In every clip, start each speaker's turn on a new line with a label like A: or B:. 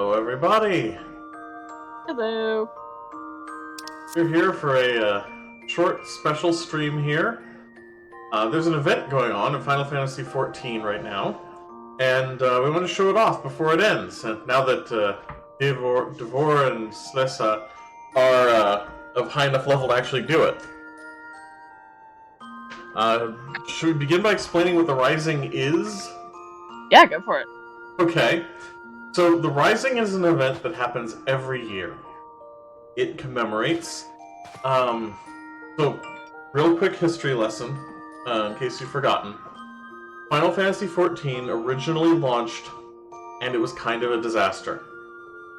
A: Hello, everybody.
B: Hello.
A: We're here for a short special stream here. There's an event going on in Final Fantasy XIV right now, and we want to show it off before it ends. And now that Devor and Slessa are of high enough level to actually do it. Should we begin by explaining what the Rising is?
B: Yeah, go for it.
A: Okay. So, the Rising is an event that happens every year. It commemorates... So, real quick history lesson, in case you've forgotten. Final Fantasy XIV originally launched, and it was kind of a disaster.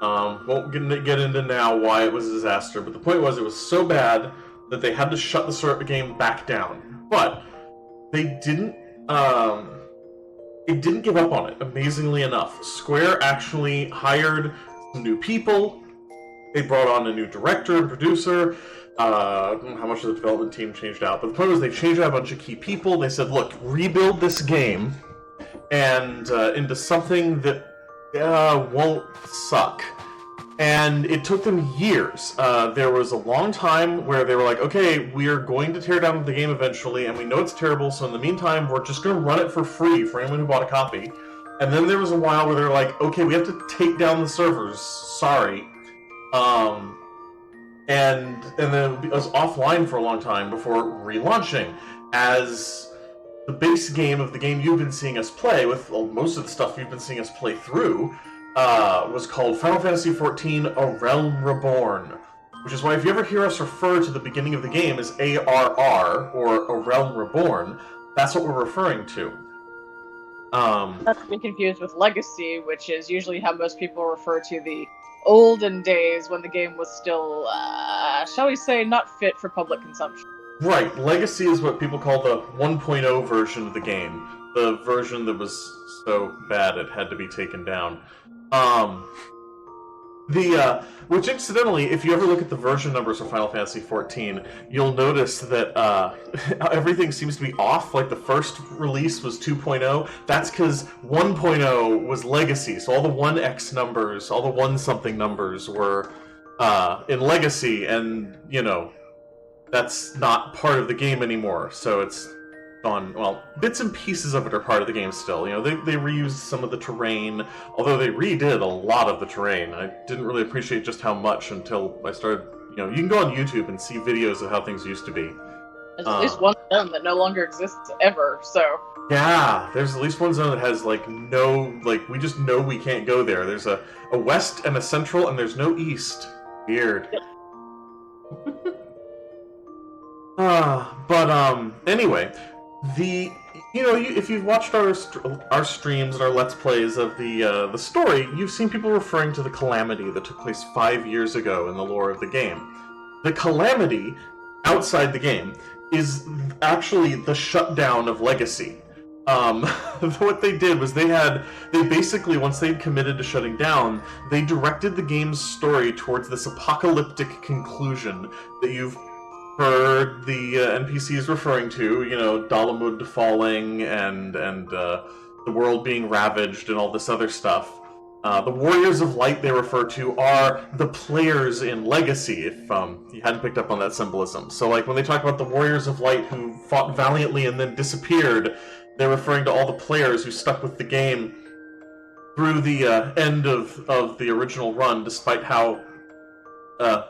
A: Won't get into now why it was a disaster, but the point was it was so bad that they had to shut the game back down. But they didn't, it didn't give up on it, amazingly enough. Square actually hired some new people. They brought on a new director and producer. I don't know how much of the development team changed out, but the point was they changed out a bunch of key people. They said, look, rebuild this game and into something that won't suck. And it took them years. There was a long time where they were like, okay, we're going to tear down the game eventually, and we know it's terrible, so in the meantime, we're just going to run it for free for anyone who bought a copy. And then there was a while where they were like, okay, we have to take down the servers. Sorry. And then it was offline for a long time before relaunching as the base game of the game you've been seeing us play, with most of the stuff you've been seeing us play through, was called Final Fantasy XIV: A Realm Reborn. Which is why if you ever hear us refer to the beginning of the game as ARR, or A Realm Reborn, that's what we're referring to.
B: Not to be confused with Legacy, which is usually how most people refer to the olden days when the game was still, shall we say, not fit for public consumption.
A: Right, Legacy is what people call the 1.0 version of the game. The version that was so bad it had to be taken down. Which incidentally, if you ever look at the version numbers for Final Fantasy XIV, you'll notice that everything seems to be off. Like the first release was 2.0. That's because 1.0 was Legacy, so all the 1x numbers, all the 1-something numbers were in Legacy, and, you know, that's not part of the game anymore, so it's gone. Well, bits and pieces of it are part of the game still. You know, they reused some of the terrain, although they redid a lot of the terrain. I didn't really appreciate just how much until I started, you know, you can go on YouTube and see videos of how things used to be.
B: There's at least one zone that no longer exists ever, so...
A: Yeah, there's at least one zone that has, like, no, like, we just know we can't go there. There's a west and a central, and there's no east. Weird. Anyway, if you've watched our streams and our Let's Plays of the story, you've seen people referring to the Calamity that took place 5 years ago in the lore of the game. The Calamity, outside the game, is actually the shutdown of Legacy. What they did was they basically, once they'd committed to shutting down, they directed the game's story towards this apocalyptic conclusion that you've heard the NPCs referring to, you know, Dalamud falling and the world being ravaged and all this other stuff. The Warriors of Light they refer to are the players in Legacy, if you hadn't picked up on that symbolism. So, like, when they talk about the Warriors of Light who fought valiantly and then disappeared, they're referring to all the players who stuck with the game through the end of the original run, despite how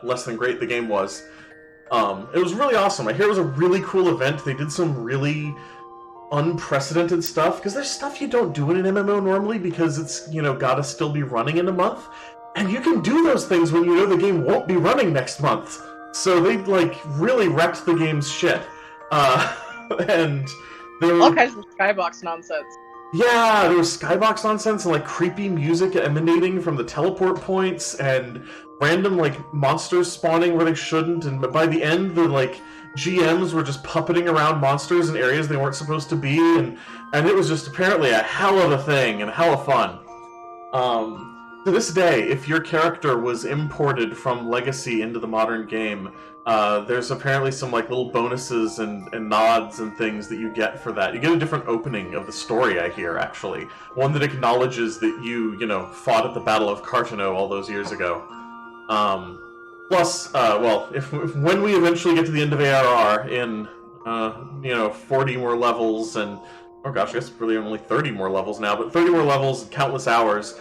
A: less than great the game was. It was really awesome. I hear it was a really cool event. They did some really unprecedented stuff, because there's stuff you don't do in an MMO normally because it's, you know, gotta still be running in a month. And you can do those things when you know the game won't be running next month. So they, like, really wrecked the game's shit. And there were
B: all kinds of skybox nonsense.
A: Yeah, there was skybox nonsense and, like, creepy music emanating from the teleport points, and random, like, monsters spawning where they shouldn't, and by the end, the, like, GMs were just puppeting around monsters in areas they weren't supposed to be, and it was just apparently a hell of a thing, and hell of fun. To this day, if your character was imported from Legacy into the modern game, there's apparently some like little bonuses and nods and things that you get for that. You get a different opening of the story, I hear, actually. One that acknowledges that you fought at the Battle of Cartano all those years ago. Plus, well, if when we eventually get to the end of ARR in, 40 more levels and, oh gosh, I guess really only 30 more levels now, but 30 more levels and countless hours,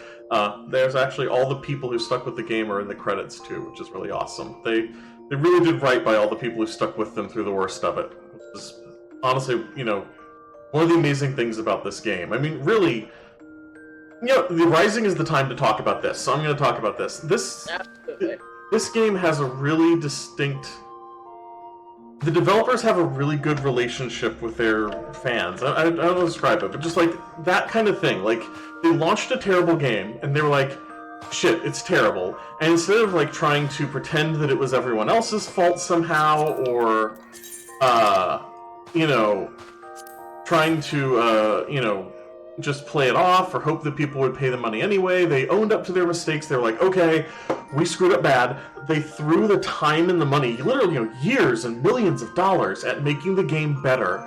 A: there's actually all the people who stuck with the game are in the credits too, which is really awesome. They really did right by all the people who stuck with them through the worst of it. Which is honestly, one of the amazing things about this game. I mean, really, the Rising is the time to talk about this, so I'm going to talk about this.
B: Absolutely.
A: This game has a really distinct... The developers have a really good relationship with their fans. I don't know how to describe it, but just like that kind of thing. Like, they launched a terrible game, and they were like, shit, it's terrible. And instead of like trying to pretend that it was everyone else's fault somehow, or, trying to, just play it off or hope that people would pay the money anyway, they owned up to their mistakes. They were like, okay, we screwed up bad. They threw the time and the money, literally, years and millions of dollars at making the game better.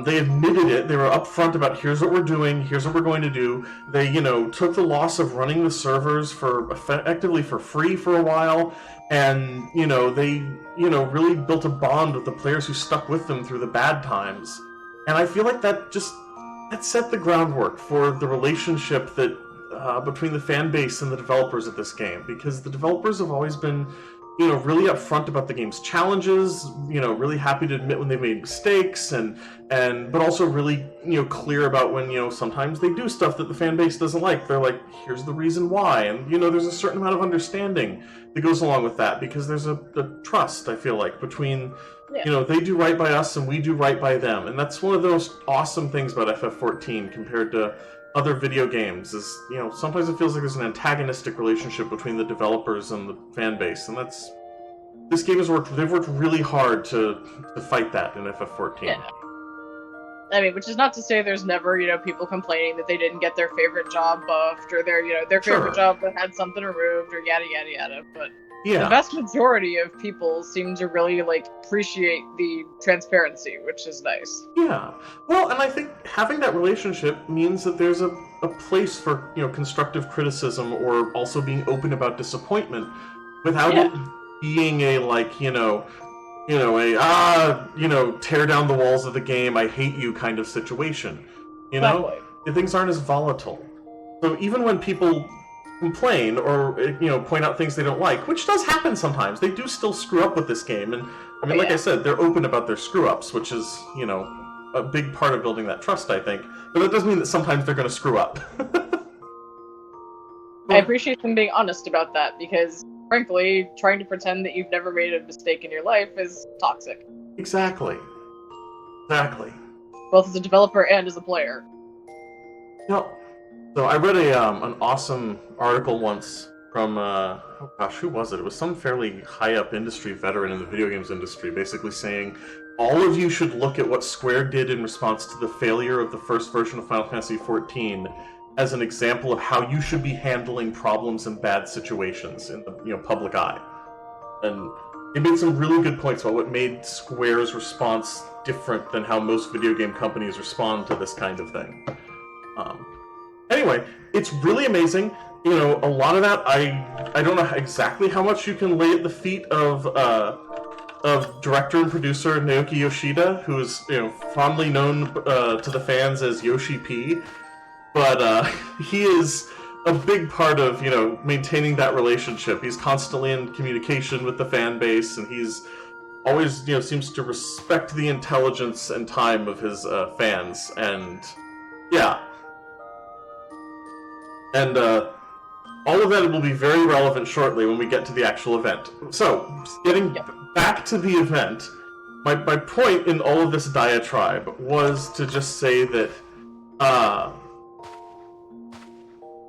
A: They admitted it. They were upfront about, here's what we're doing, here's what we're going to do. They, took the loss of running the servers effectively for free for a while, and, they, really built a bond with the players who stuck with them through the bad times. And I feel like that set the groundwork for the relationship that between the fan base and the developers of this game, because the developers have always been, really upfront about the game's challenges, really happy to admit when they made mistakes, but also really, clear about when, sometimes they do stuff that the fan base doesn't like. They're like, here's the reason why, and, there's a certain amount of understanding that goes along with that, because there's a trust, I feel like, between... Yeah. They do right by us and we do right by them. And that's one of those awesome things about FF14 compared to other video games is, sometimes it feels like there's an antagonistic relationship between the developers and the fan base. And this game they've worked really hard to fight that in FF14.
B: Yeah. I mean, which is not to say there's never, people complaining that they didn't get their favorite job buffed or their favorite job that had something removed or yada, yada, yada. But the vast majority of people seem to really, appreciate the transparency, which is nice.
A: Yeah. Well, and I think having that relationship means that there's a place for, constructive criticism or also being open about disappointment without it being a, tear down the walls of the game, I hate you kind of situation.
B: Exactly.
A: Things aren't as volatile. So even when people complain or point out things they don't like, which does happen sometimes, they do still screw up with this game, and I mean, I said, they're open about their screw ups, which is a big part of building that trust, I think, but that does mean that sometimes they're going to screw up.
B: I appreciate them being honest about that, because frankly, trying to pretend that you've never made a mistake in your life is toxic.
A: Exactly
B: Both as a developer and as a player.
A: So I read an awesome article once from, who was it? It was some fairly high-up industry veteran in the video games industry, basically saying, all of you should look at what Square did in response to the failure of the first version of Final Fantasy XIV as an example of how you should be handling problems and bad situations in the public eye. And it made some really good points about what made Square's response different than how most video game companies respond to this kind of thing. Anyway, it's really amazing. A lot of that, I don't know exactly how much you can lay at the feet of director and producer Naoki Yoshida, who is, fondly known to the fans as Yoshi P. But he is a big part of, maintaining that relationship. He's constantly in communication with the fan base, and he's always, seems to respect the intelligence and time of his fans, and yeah. And all of that will be very relevant shortly when we get to the actual event. So, getting back to the event, my point in all of this diatribe was to just say that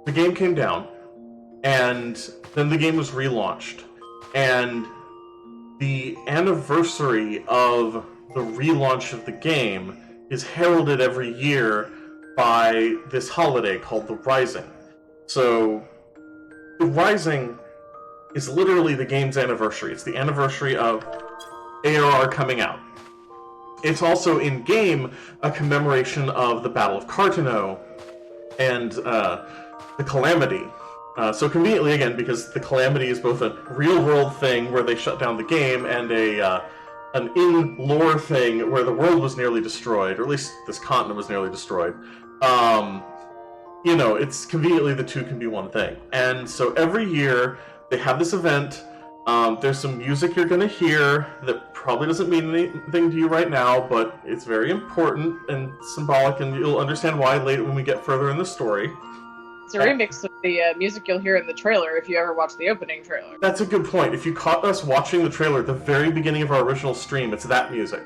A: the game came down, and then the game was relaunched, and the anniversary of the relaunch of the game is heralded every year by this holiday called the Rising. So, Rising is literally the game's anniversary. It's the anniversary of ARR coming out. It's also in-game a commemoration of the Battle of Carteneau and the Calamity. So conveniently, again, because the Calamity is both a real-world thing where they shut down the game and an in-lore thing where the world was nearly destroyed, or at least this continent was nearly destroyed. It's conveniently the two can be one thing. And so every year they have this event. There's some music you're going to hear that probably doesn't mean anything to you right now, but it's very important and symbolic, and you'll understand why later when we get further in the story.
B: It's a remix of the music you'll hear in the trailer if you ever watch the opening trailer.
A: That's a good point. If you caught us watching the trailer at the very beginning of our original stream, it's that music.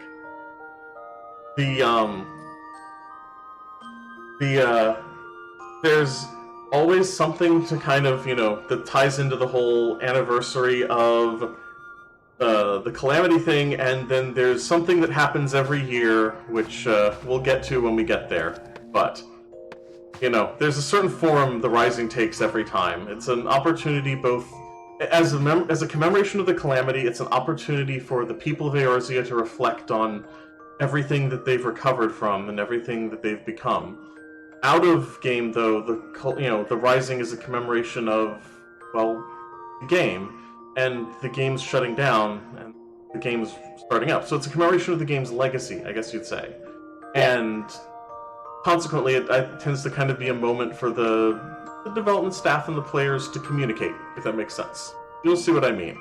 A: There's always something to kind of, that ties into the whole anniversary of the Calamity thing, and then there's something that happens every year, which we'll get to when we get there. But, there's a certain form the Rising takes every time. It's an opportunity both, as a commemoration of the Calamity, it's an opportunity for the people of Eorzea to reflect on everything that they've recovered from and everything that they've become. Out of game, though, the Rising is a commemoration of, the game, and the game's shutting down, and the game's starting up. So it's a commemoration of the game's legacy, I guess you'd say. And consequently, it tends to kind of be a moment for the development staff and the players to communicate, if that makes sense. You'll see what I mean.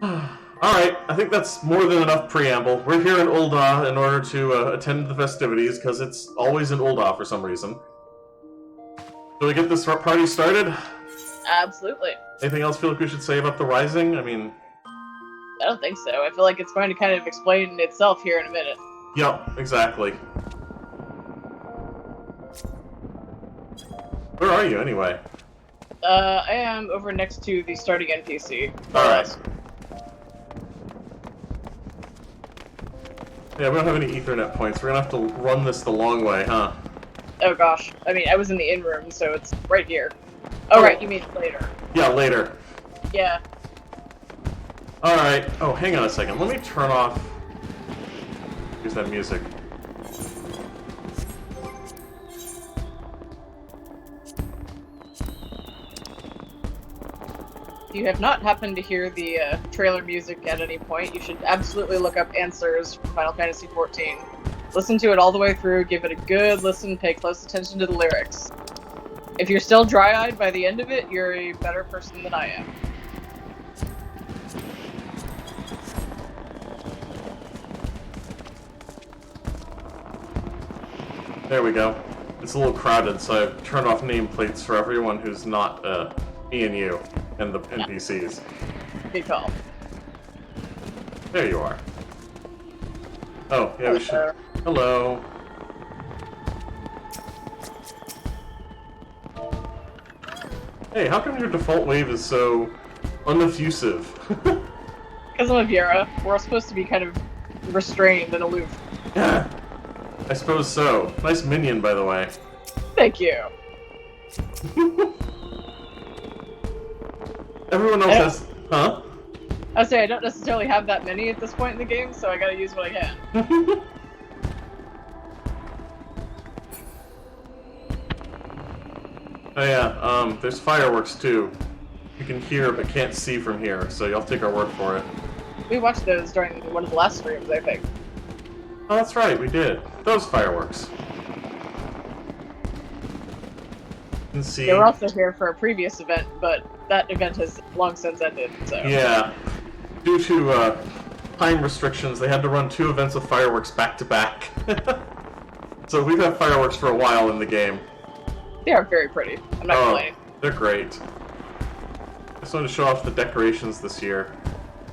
A: Alright, I think that's more than enough preamble. We're here in Ul'dah in order to attend the festivities, because it's always in Ul'dah for some reason. Shall we get this party started?
B: Absolutely.
A: Anything else feel like we should say about the Rising? I
B: don't think so. I feel like it's going to kind of explain itself here in a minute.
A: Yep, exactly. Where are you, anyway?
B: I am over next to the starting NPC.
A: Alright. Yeah, we don't have any Ethernet points. We're gonna have to run this the long way, huh?
B: Oh gosh. I was in the in-room, so it's right here. Oh, right, you mean later.
A: Yeah, later.
B: Yeah.
A: Alright. Oh, hang on a second. Let me turn off... Use that music.
B: If you have not happened to hear the trailer music at any point, you should absolutely look up Answers from Final Fantasy XIV. Listen to it all the way through, give it a good listen, pay close attention to the lyrics. If you're still dry-eyed by the end of it, you're a better person than I am.
A: There we go. It's a little crowded, so I've turned off nameplates for everyone who's not me and you and the NPCs.
B: Good call.
A: There you are. Oh, yeah, we should... Hello. Hey, how come your default wave is so uneffusive?
B: Because I'm a Viera. We're supposed to be kind of restrained and aloof.
A: Yeah, I suppose so. Nice minion, by the way.
B: Thank you.
A: Everyone else has... Huh?
B: I say I don't necessarily have that many at this point in the game, so I gotta use what I can.
A: Oh yeah, there's fireworks too. You can hear but can't see from here, so you'll have to take our word for it.
B: We watched those during one of the last streams, I think.
A: Oh, that's right, we did. Those fireworks. You can see...
B: They were also here for a previous event, but that event has long since ended, so...
A: Yeah. Due to, time restrictions, they had to run 2 events of fireworks back-to-back. So we've had fireworks for a while in the game.
B: They are very pretty. I'm not complaining.
A: They're great. I just wanted to show off the decorations this year.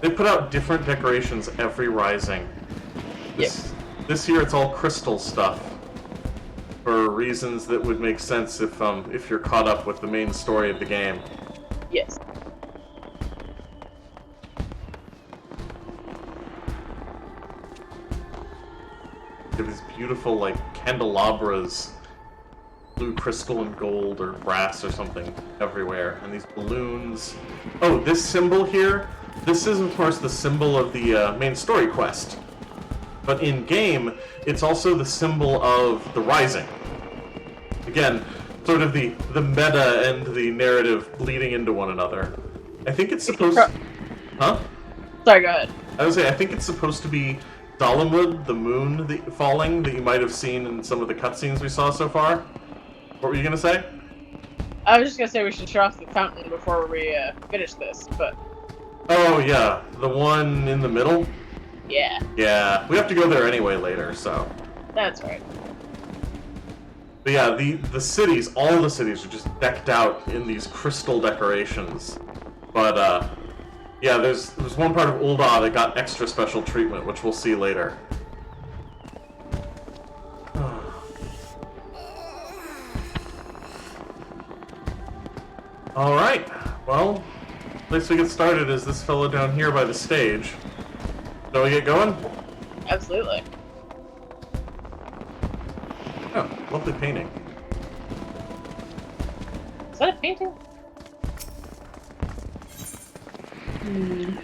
A: They put out different decorations every Rising. This year it's all crystal stuff. For reasons that would make sense if you're caught up with the main story of the game.
B: Yes.
A: They have these beautiful, like, candelabras blue crystal and gold or brass or something everywhere. And these balloons. Oh, this symbol here, this is, of course, the symbol of the main story quest. But in-game, it's also the symbol of the Rising. Again, sort of the meta and the narrative bleeding into one another. I think it's supposed... Huh?
B: Sorry, go ahead.
A: I was saying, I think it's supposed to be Dalamud, the moon falling, that you might have seen in some of the cutscenes we saw so far. What were you going to say?
B: I was just going to say we should shut off the fountain before we finish this, but...
A: Oh, yeah. The one in the middle?
B: Yeah.
A: Yeah. We have to go there anyway later, so...
B: That's right.
A: But yeah, the cities, all the cities are just decked out in these crystal decorations. But, yeah, there's one part of Ul'dah that got extra special treatment, which we'll see later. Alright, well, place we get started is this fellow down here by the stage. Shall we get going?
B: Absolutely.
A: Oh, lovely painting.
B: Is that a painting? Hmm.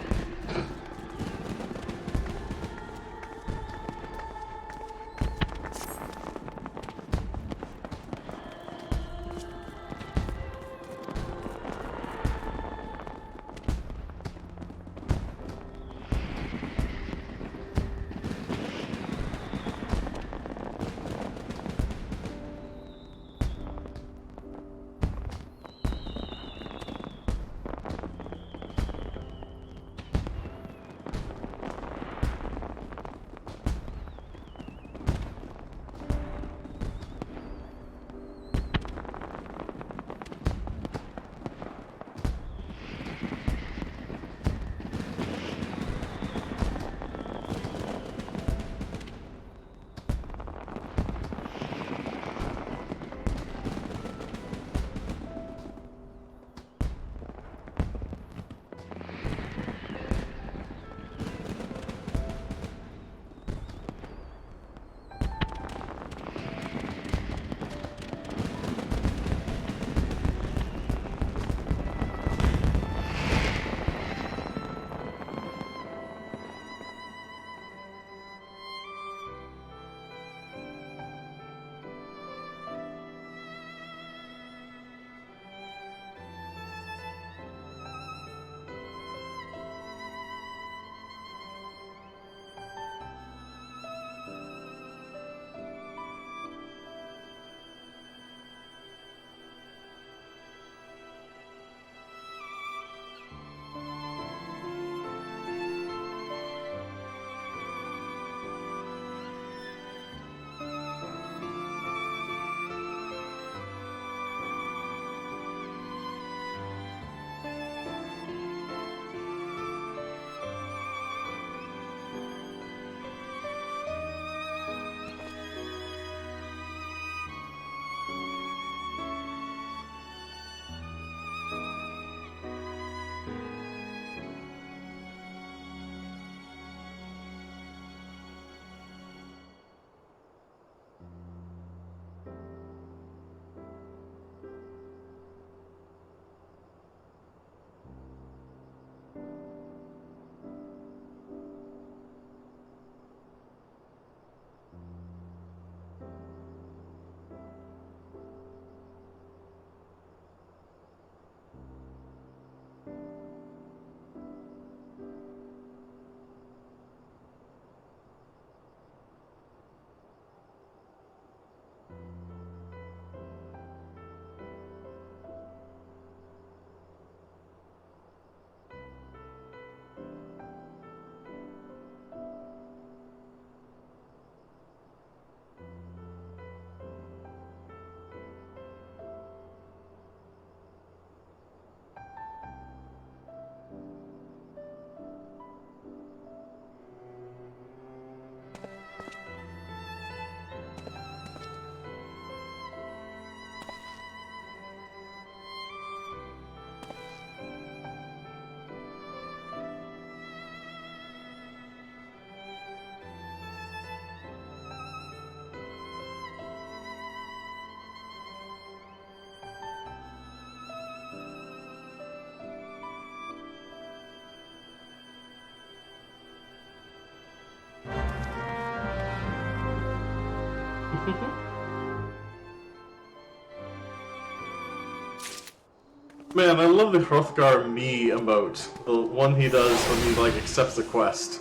A: Man, I love the Hrothgar me emote. The one he does when he, like, accepts a quest.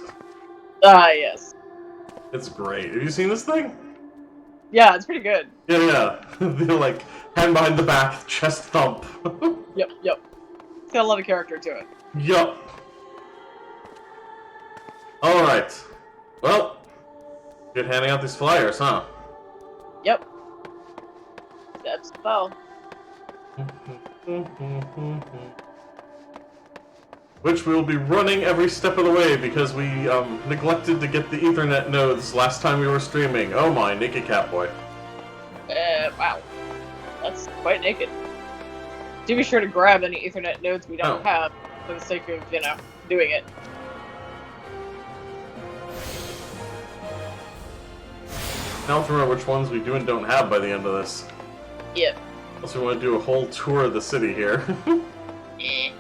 B: Ah, yes.
A: It's great. Have you seen this thing?
B: Yeah, it's pretty good.
A: Yeah. They're like, hand behind the back, chest thump.
B: Yep. It's got a lot of character to it.
A: Yup. Alright. Well, good handing out these flyers, huh?
B: Yep. That's the bell.
A: Which we'll be running every step of the way because we neglected to get the Ethernet nodes last time we were streaming. Oh my, naked Catboy.
B: Wow. That's quite naked. Do be sure to grab any Ethernet nodes we don't have for the sake of, doing it.
A: Now let's remember which ones we do and don't have by the end of this.
B: Yep.
A: Unless we want to do a whole tour of the city here.
B: Eh.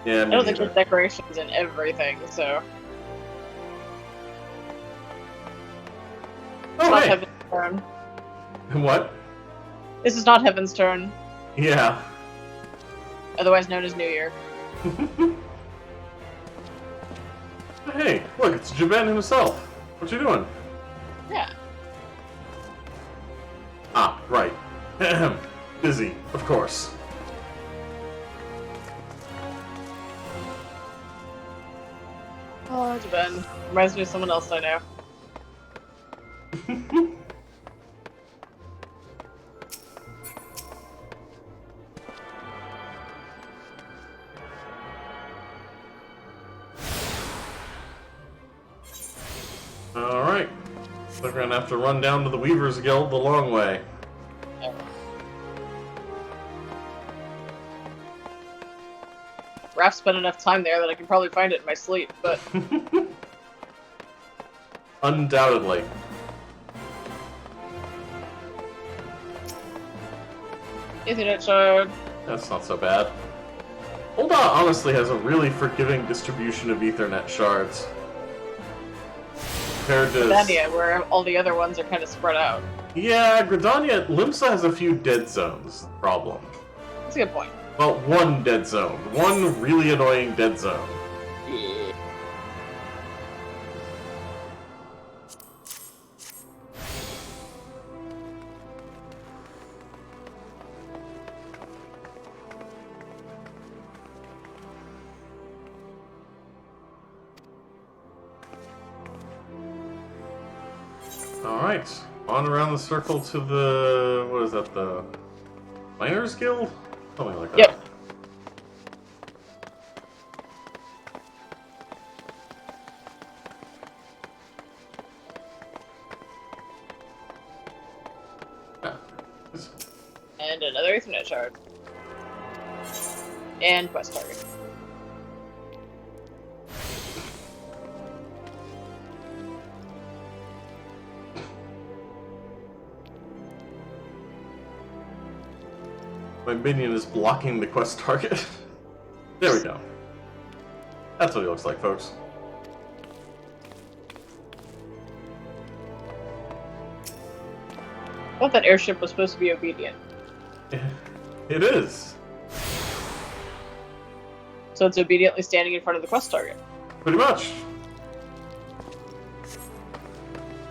A: Yeah,
B: I don't think there's decorations and everything, so.
A: Oh,
B: it's not
A: hey.
B: Heaven's turn.
A: What?
B: This is not Heaven's turn,
A: Yeah.
B: otherwise known as New Year.
A: Hey, look, it's Jaban himself. What you doing?
B: Yeah.
A: Ah, right. Busy, of course.
B: Oh, Jaban. Reminds me of someone else I know.
A: Alright. So we're gonna have to run down to the Weavers Guild the long way.
B: Raph spent enough time there that I can probably find it in my sleep, but...
A: Undoubtedly.
B: Ethernet shard.
A: That's not so bad. Ul'dah honestly has a really forgiving distribution of Ethernet shards. Compared to...
B: Gridania, where all the other ones are kind of spread out.
A: Yeah, Gridania... Limsa has a few dead zones. Problem.
B: That's a good point.
A: Well, one dead zone. One really annoying dead zone.
B: Yeah.
A: Alright. On around the circle to the... What is that? The... Miners Guild? Something like that.
B: Yep. And another Ethernet shard. And quest target.
A: My minion is blocking the quest target. There we go. That's what he looks like, folks.
B: I thought that airship was supposed to be obedient.
A: It is.
B: So it's obediently standing in front of the quest target.
A: Pretty much.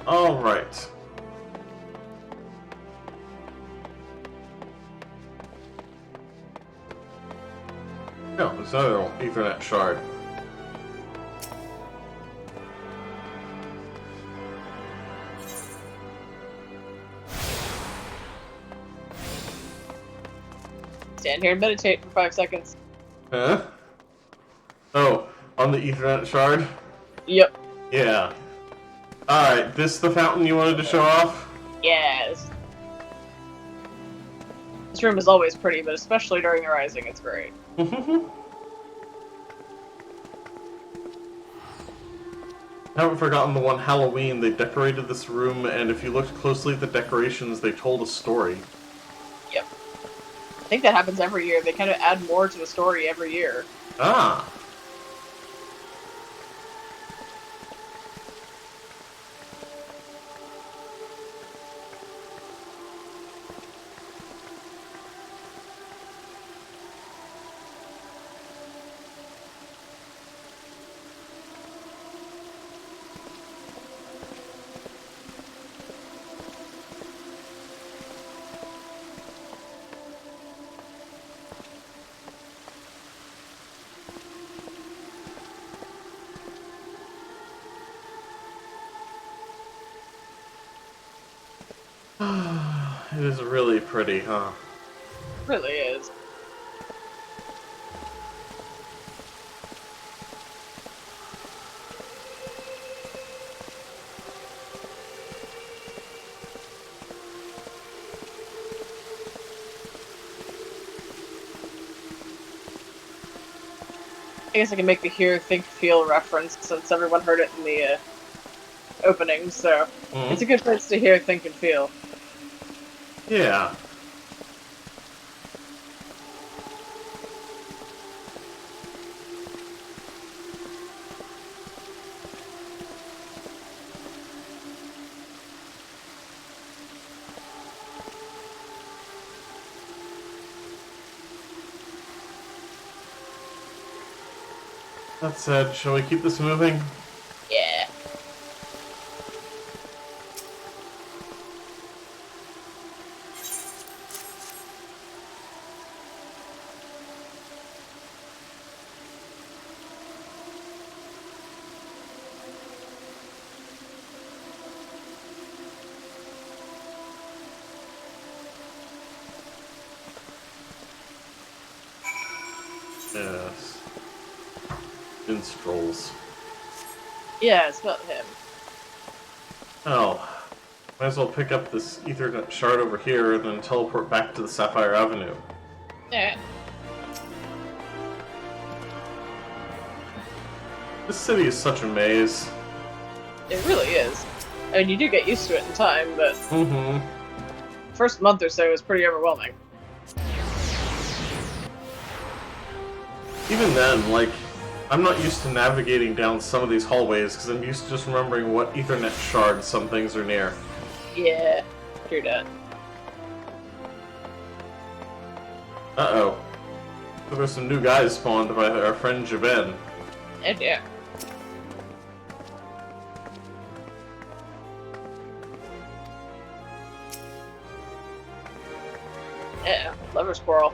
A: Alright. No, there's another Ethernet shard.
B: Stand here and meditate for 5 seconds.
A: Huh? Oh, on the Ethernet shard?
B: Yep.
A: Yeah. Alright, this the fountain you wanted to show off?
B: Yes. This room is always pretty, but especially during the Rising, it's great.
A: Haven't forgotten the one Halloween. They decorated this room, and if you looked closely at the decorations, they told a story.
B: Yep. I think that happens every year. They kind of add more to the story every year.
A: Ah. It is really pretty, huh?
B: It really is. I guess I can make the hear, think, feel reference since everyone heard it in the opening, so it's a good place to hear, think, and feel.
A: Yeah. That said, shall we keep this moving?
B: Yeah.
A: Yes. Minstrels.
B: Yeah, it's not him.
A: Oh. Might as well pick up this Ethernet shard over here and then teleport back to the Sapphire Avenue.
B: Yeah.
A: This city is such a maze.
B: It really is. I mean, you do get used to it in time, but first month or so is pretty overwhelming.
A: Even then, like, I'm not used to navigating down some of these hallways because I'm used to just remembering what Ethernet shards some things are near.
B: Yeah, true that.
A: Uh-oh. So there's some new guys spawned by our friend Javen.
B: And yeah. Yeah, lover squirrel.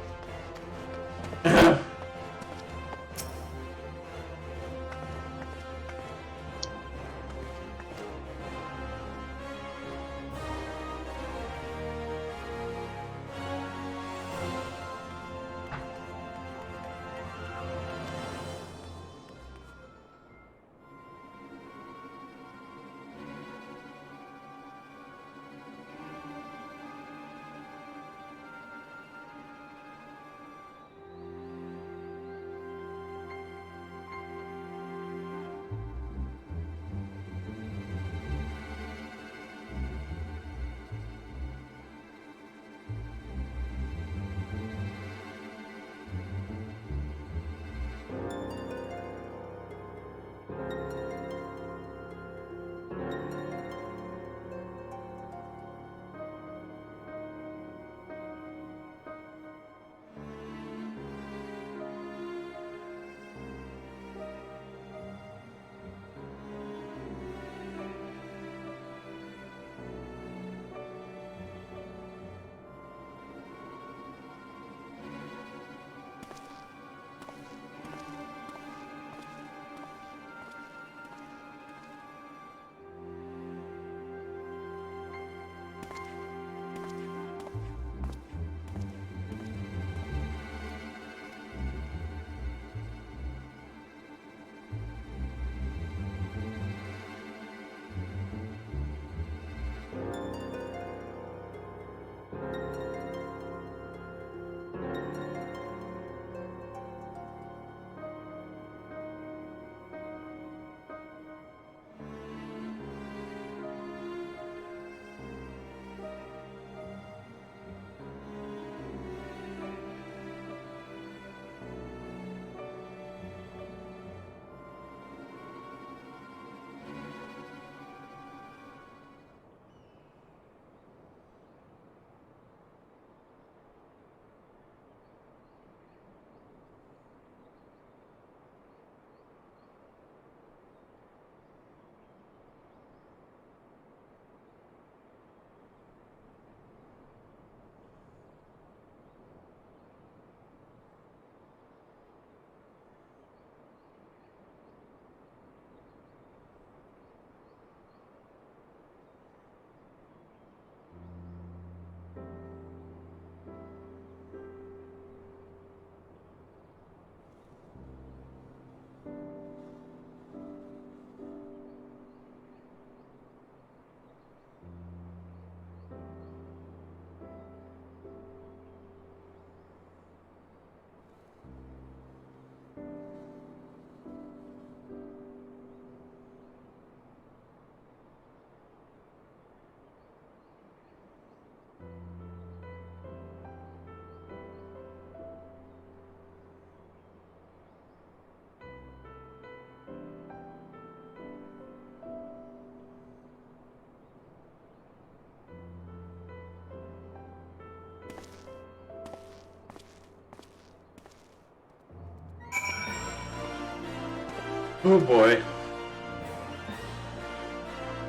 A: Oh boy.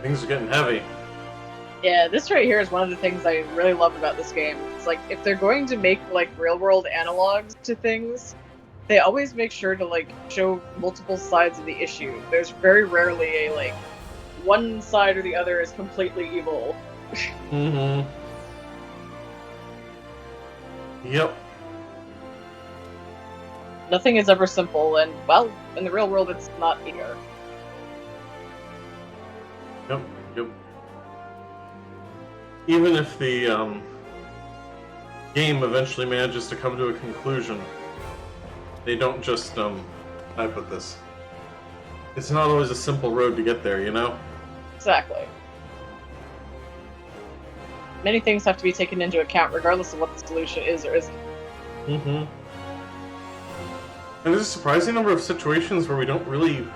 A: Things are getting heavy.
B: Yeah, this right here is one of the things I really love about this game. It's like, if they're going to make, like, real-world analogs to things, they always make sure to, like, show multiple sides of the issue. There's very rarely a, like, one side or the other is completely evil.
A: Mm-hmm. Yep.
B: Nothing is ever simple, and, well, in the real world, it's not either.
A: Yep, yep. Even if the game eventually manages to come to a conclusion, they don't just, how do I put this? It's not always a simple road to get there, you know?
B: Exactly. Many things have to be taken into account, regardless of what the solution is or isn't.
A: Mm-hmm. And there's a surprising number of situations where we don't really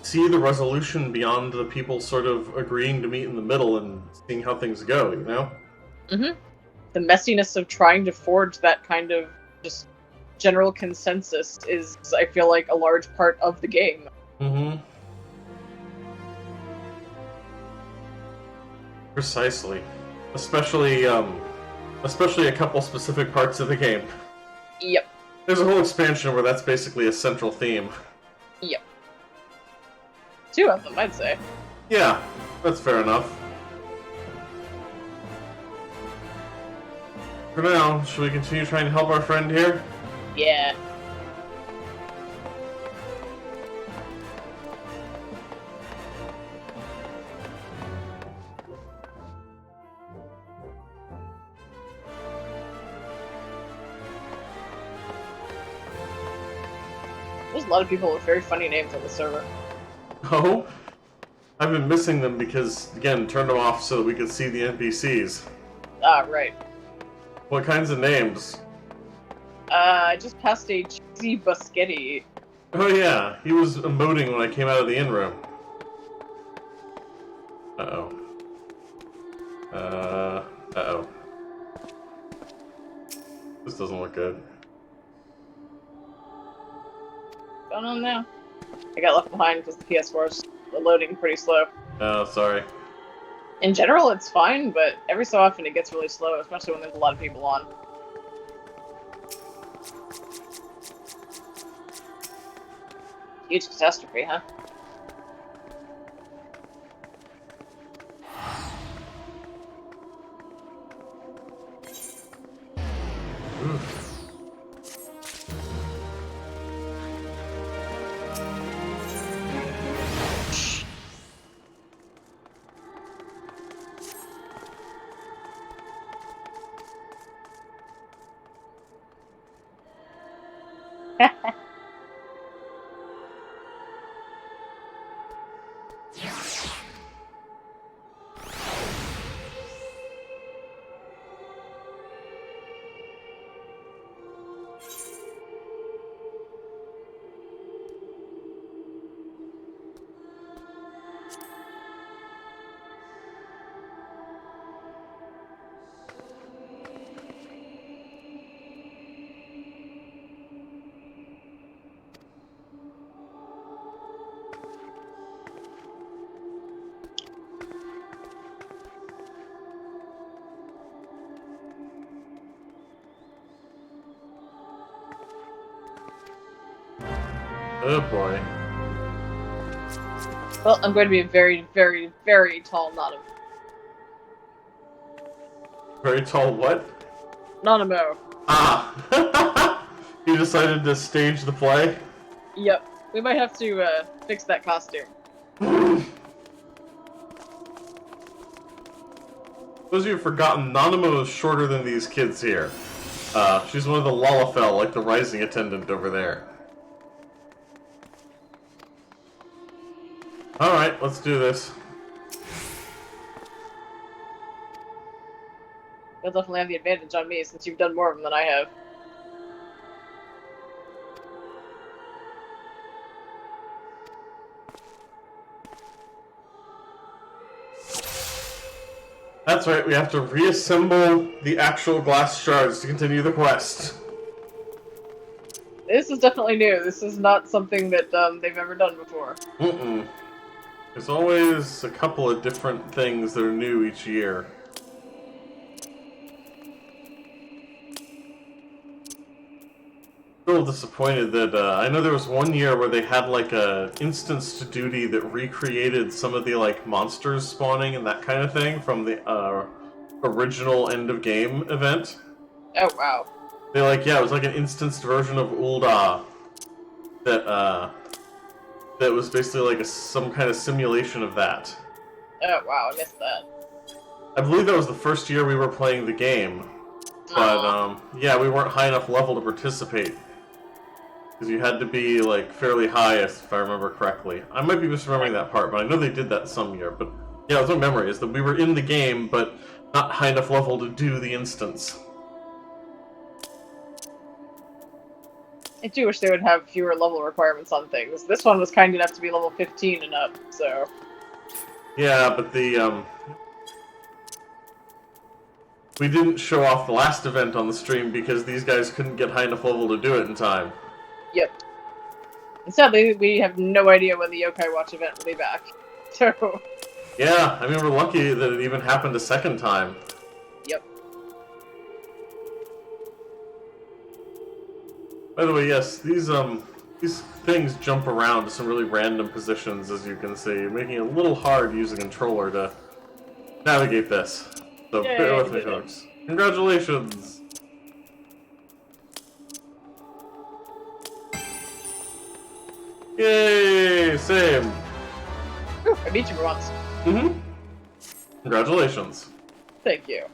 A: see the resolution beyond the people sort of agreeing to meet in the middle and seeing how things go, you know?
B: Mm-hmm. The messiness of trying to forge that kind of just general consensus is, I feel like, a large part of the game.
A: Mm-hmm. Precisely. Especially a couple specific parts of the game.
B: Yep.
A: There's a whole expansion where that's basically a central theme.
B: Yep. 2 of them, I'd say.
A: Yeah, that's fair enough. For now, should we continue trying to help our friend here?
B: Yeah. There's a lot of people with very funny names on the server.
A: Oh? I've been missing them because, again, turned them off so that we could see the NPCs.
B: Ah, right.
A: What kinds of names?
B: I just passed a cheesy Buschetti.
A: Oh yeah, he was emoting when I came out of the inn room. Uh-oh. Uh-oh. This doesn't look good.
B: What's going on now? I got left behind because the PS4 is loading pretty slow.
A: Oh, sorry.
B: In general, it's fine, but every so often it gets really slow, especially when there's a lot of people on. Huge catastrophe, huh?
A: Oof. Oh boy.
B: Well, I'm going to be a very, very, very tall Nanamo.
A: Very tall what?
B: Nanamo.
A: Ah! You decided to stage the play?
B: Yep. We might have to fix that costume.
A: Those of you who've forgotten, Nanamo is shorter than these kids here. She's one of the Lalafell, like the rising attendant over there. Alright, let's do this.
B: You'll definitely have the advantage on me since you've done more of them than I have.
A: That's right, we have to reassemble the actual glass shards to continue the quest.
B: This is definitely new. This is not something that they've ever done before.
A: Mm-mm. There's always a couple of different things that are new each year. Still disappointed that I know there was one year where they had like a instance to duty that recreated some of the like monsters spawning and that kind of thing from the original end of game event.
B: Oh wow.
A: They like it was like an instanced version of Ul'dah that was basically like some kind of simulation of that.
B: Oh wow, I missed that.
A: I believe that was the first year we were playing the game, but yeah, we weren't high enough level to participate because you had to be like fairly high, if I remember correctly. I might be misremembering that part, but I know they did that some year. But yeah, that's my memory is that we were in the game, but not high enough level to do the instance.
B: I do wish they would have fewer level requirements on things. This one was kind enough to be level 15 and up, so...
A: Yeah, but the, we didn't show off the last event on the stream because these guys couldn't get high enough level to do it in time.
B: Yep. And sadly, we have no idea when the Yokai Watch event will be back. So...
A: Yeah, I mean, we're lucky that it even happened a second time.
B: Yep.
A: By the way, yes, these things jump around to some really random positions, as you can see, making it a little hard to use a controller to navigate this. So
B: Yay,
A: bear with me, folks. Congratulations! Yay! Same!
B: Whew, I beat you for once.
A: Mm-hmm. Congratulations.
B: Thank you.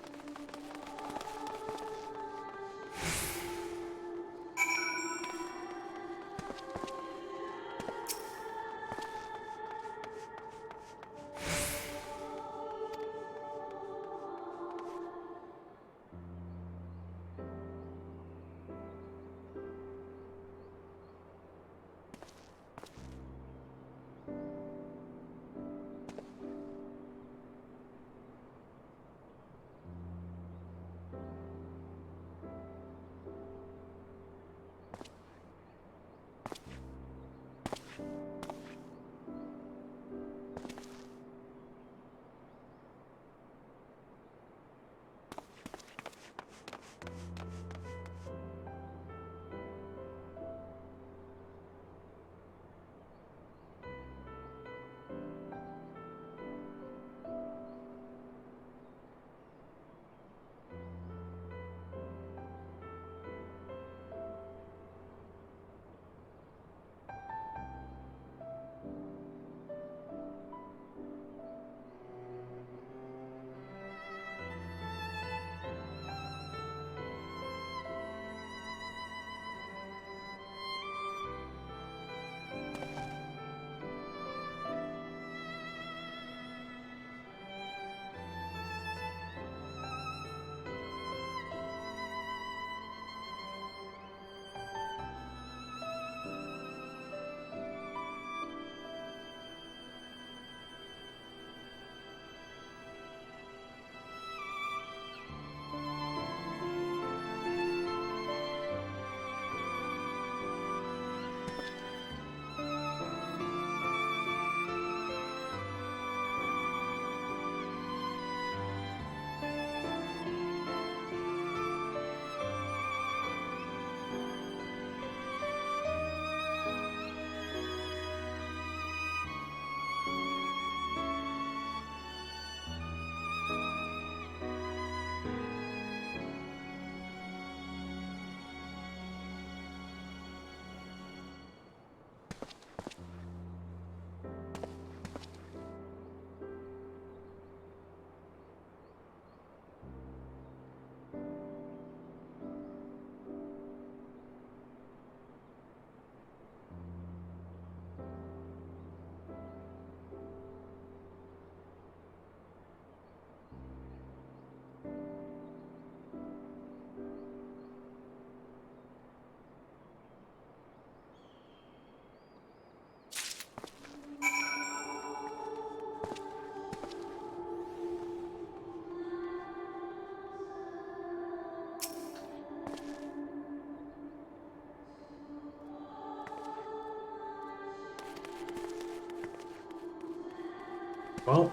A: Well,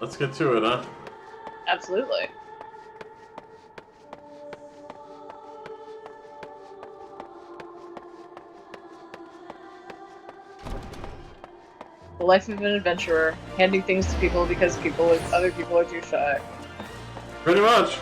A: let's get to it, huh?
B: Absolutely. The life of an adventurer, handing things to people because other people are too shy.
A: Pretty much.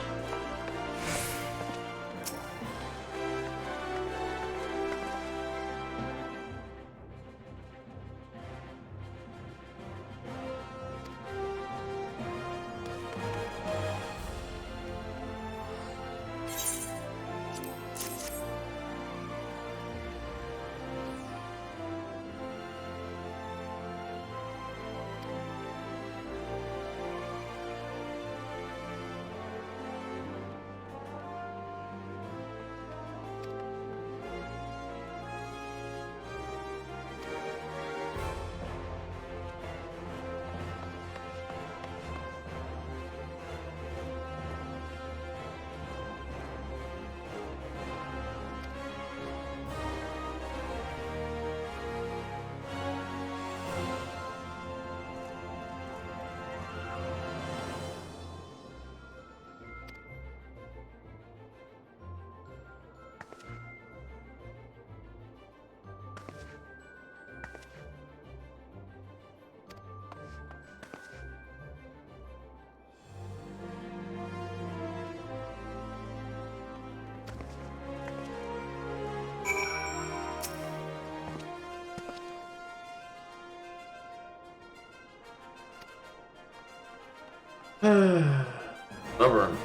A: Stubborn.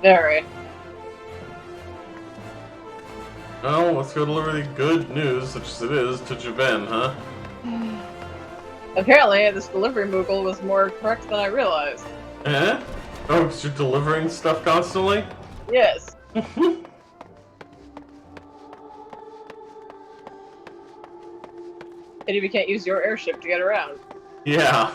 B: Very.
A: Well, let's go deliver the good news, such as it is, to Javen, huh?
B: Apparently, this delivery Moogle was more correct than I realized.
A: Eh? Oh, because you're delivering stuff constantly?
B: Yes. Pity we can't use your airship to get around.
A: Yeah.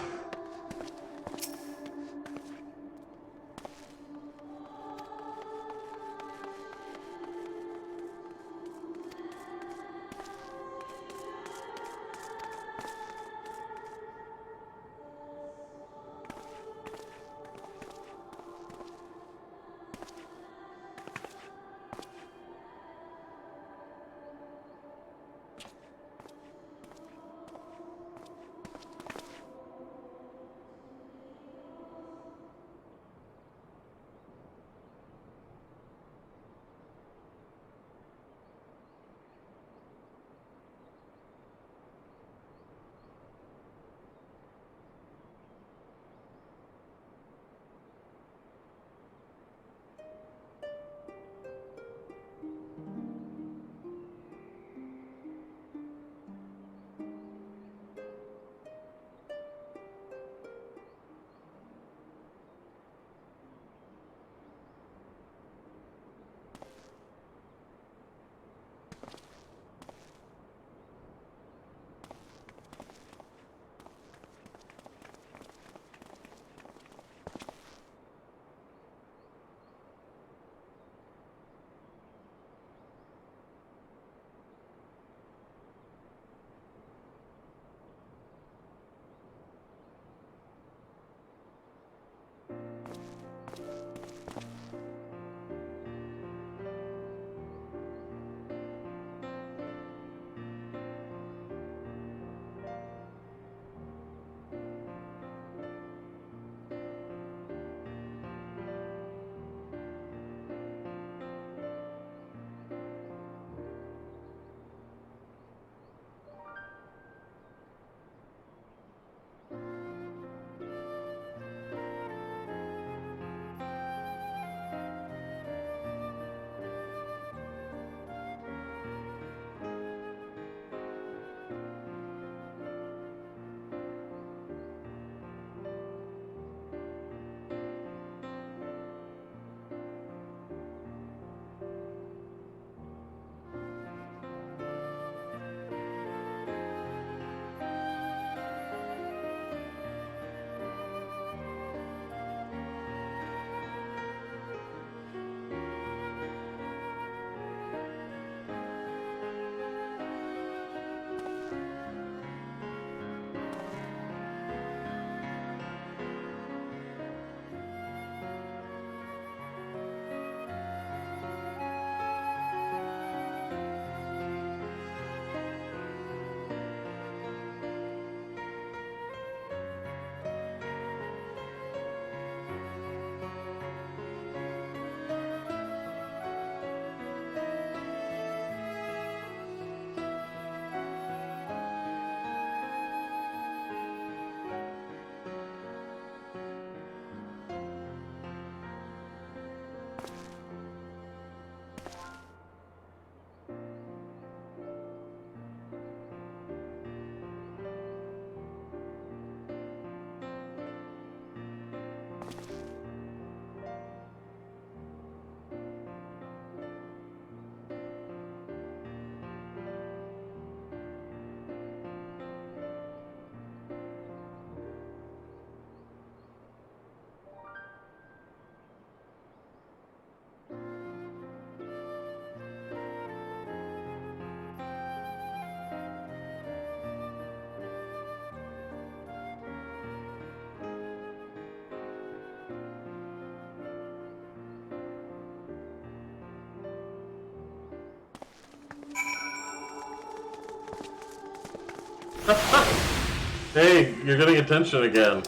A: Hey, you're getting attention again.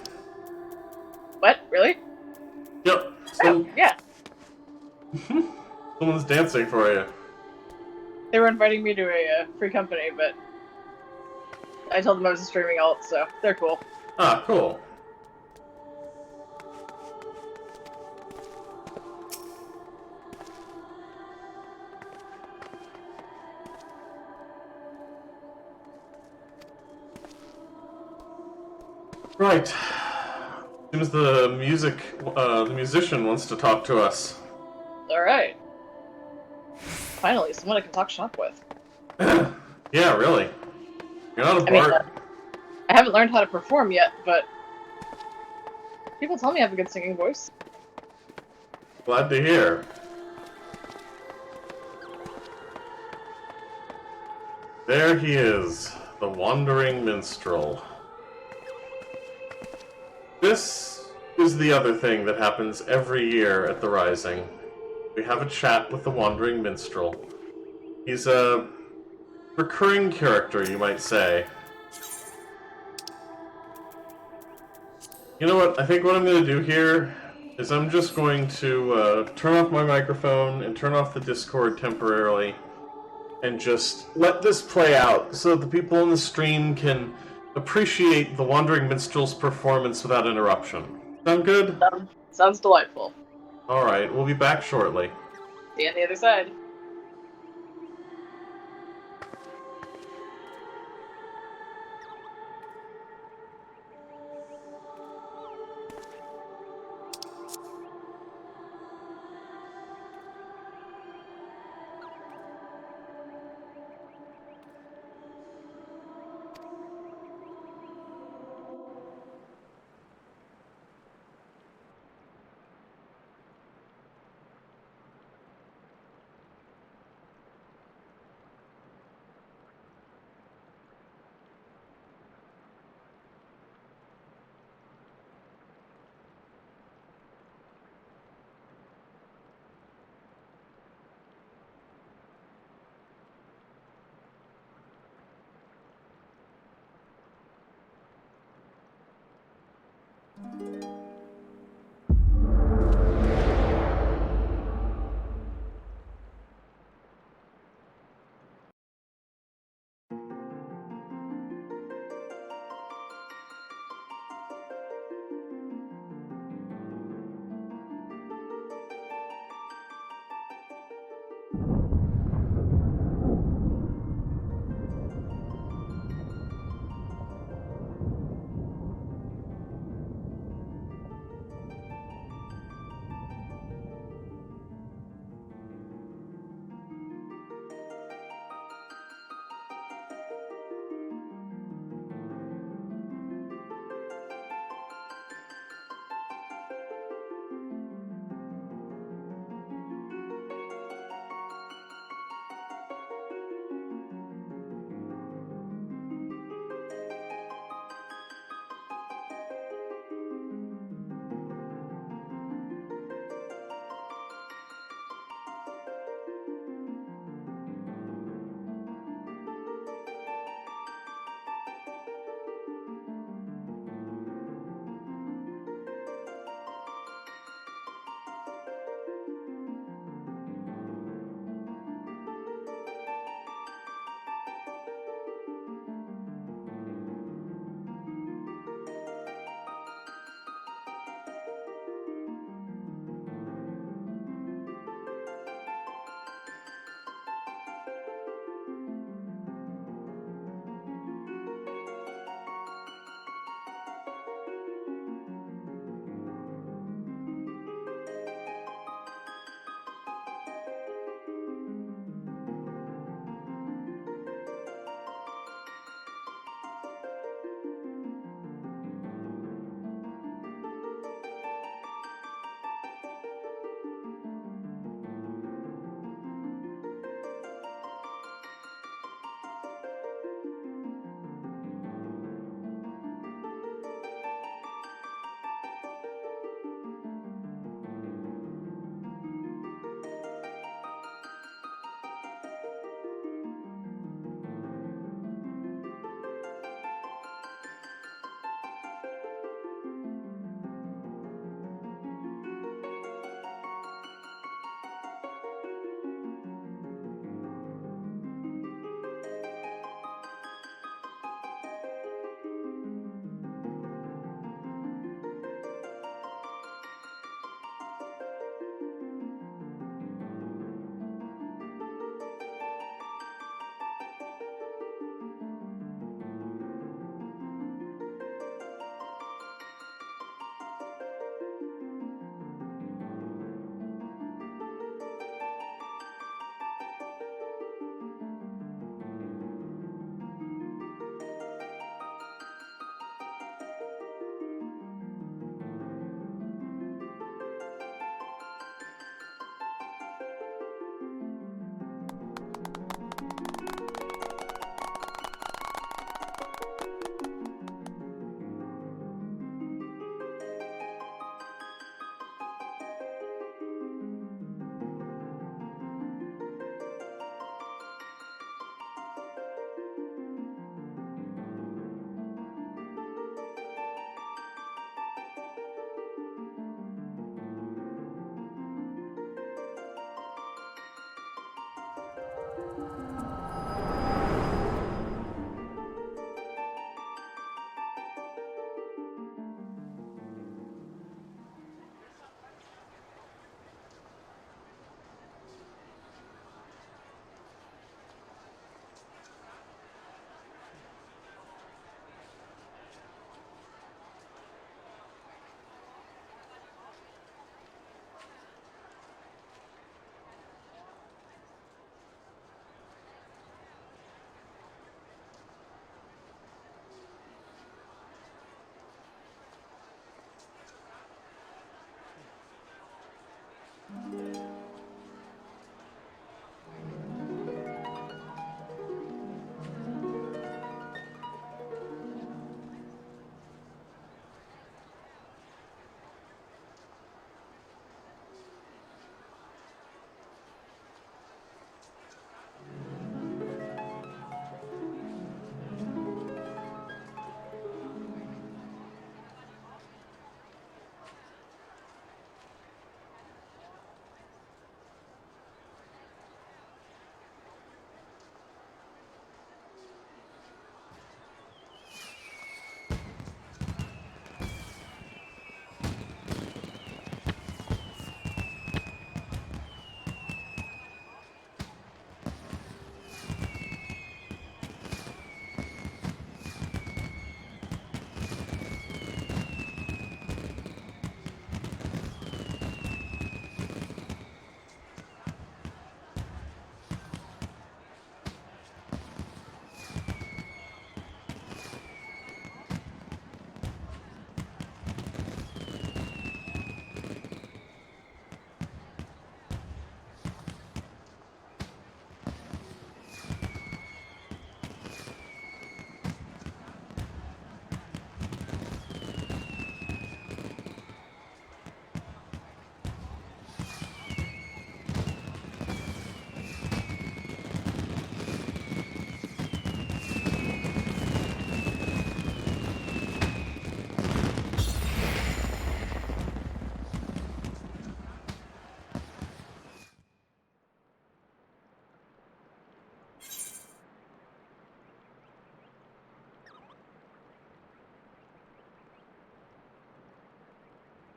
B: What? Really?
A: Yep.
B: Oh, yeah.
A: Someone's dancing for you.
B: They were inviting me to a free company, but I told them I was a streaming alt, so they're cool.
A: Ah, cool. Right. Seems the musician wants to talk to us.
B: Alright. Finally, someone I can talk shop with.
A: Yeah, really. You're not a bard.
B: I haven't learned how to perform yet, but people tell me I have a good singing voice.
A: Glad to hear. There he is, the Wandering Minstrel. This is the other thing that happens every year at the Rising. We have a chat with the Wandering Minstrel. He's a recurring character, you might say. You know what? I think what I'm going to do here is I'm just going to turn off my microphone and turn off the Discord temporarily and just let this play out so that the people in the stream can appreciate the Wandering Minstrel's performance without interruption. Sound good?
B: Sounds delightful.
A: Alright, we'll be back shortly.
B: See you on the other side.